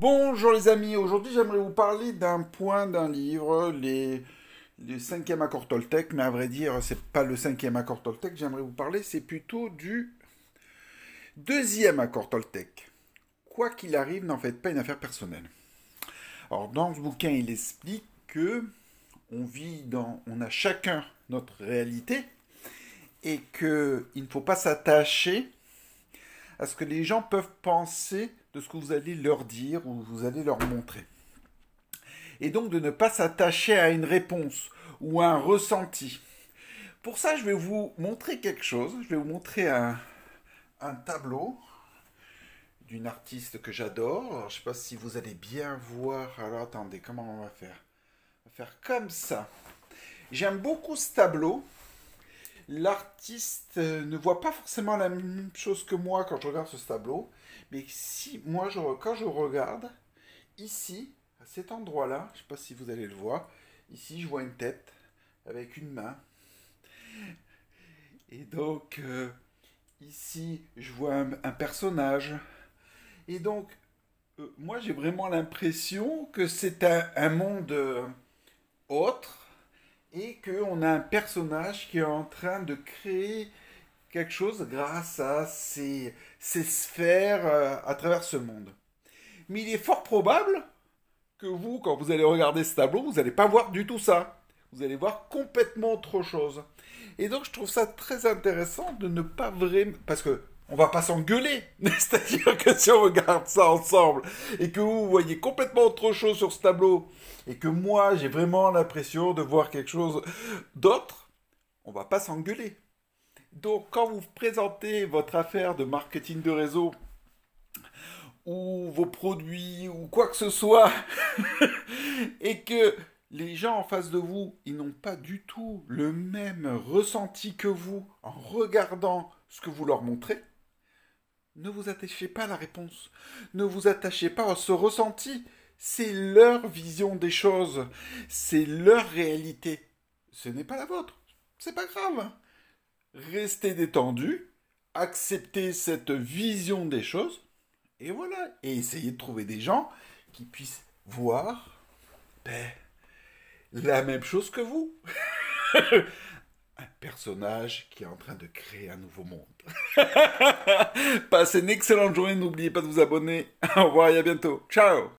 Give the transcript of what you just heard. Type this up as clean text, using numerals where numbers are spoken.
Bonjour les amis, aujourd'hui j'aimerais vous parler d'un point d'un livre, les cinquième accord Toltec, mais à vrai dire c'est pas le cinquième accord Toltec, j'aimerais vous parler, c'est plutôt du deuxième accord Toltec. Quoi qu'il arrive, n'en faites pas une affaire personnelle. Alors dans ce bouquin il explique que on a chacun notre réalité et que il ne faut pas s'attacher à ce que les gens peuvent penser de ce que vous allez leur dire ou vous allez leur montrer. Et donc de ne pas s'attacher à une réponse ou à un ressenti. Pour ça, je vais vous montrer quelque chose. Je vais vous montrer un tableau d'une artiste que j'adore. Alors, je ne sais pas si vous allez bien voir. Alors attendez, comment on va faire? On va faire comme ça. J'aime beaucoup ce tableau. L'artiste ne voit pas forcément la même chose que moi quand je regarde ce tableau. Mais si moi, quand je regarde, ici, à cet endroit-là, je ne sais pas si vous allez le voir, ici je vois une tête avec une main. Et donc, ici, je vois un personnage. Et donc, moi j'ai vraiment l'impression que c'est un monde autre et qu'on a un personnage qui est en train de créer quelque chose grâce à ces sphères à travers ce monde. Mais il est fort probable que vous, quand vous allez regarder ce tableau, vous n'allez pas voir du tout ça. Vous allez voir complètement autre chose. Et donc je trouve ça très intéressant de ne pas vraiment... Parce que on va pas s'engueuler. C'est-à-dire que si on regarde ça ensemble et que vous voyez complètement autre chose sur ce tableau et que moi j'ai vraiment l'impression de voir quelque chose d'autre, on va pas s'engueuler. Donc quand vous présentez votre affaire de marketing de réseau ou vos produits ou quoi que ce soit et que les gens en face de vous, ils n'ont pas du tout le même ressenti que vous en regardant ce que vous leur montrez, ne vous attachez pas à la réponse. Ne vous attachez pas à ce ressenti. C'est leur vision des choses. C'est leur réalité. Ce n'est pas la vôtre. C'est pas grave. Restez détendu. Acceptez cette vision des choses. Et voilà. Et essayez de trouver des gens qui puissent voir la même chose que vous. Un personnage qui est en train de créer un nouveau monde. Passez une excellente journée, n'oubliez pas de vous abonner. Au revoir et à bientôt. Ciao!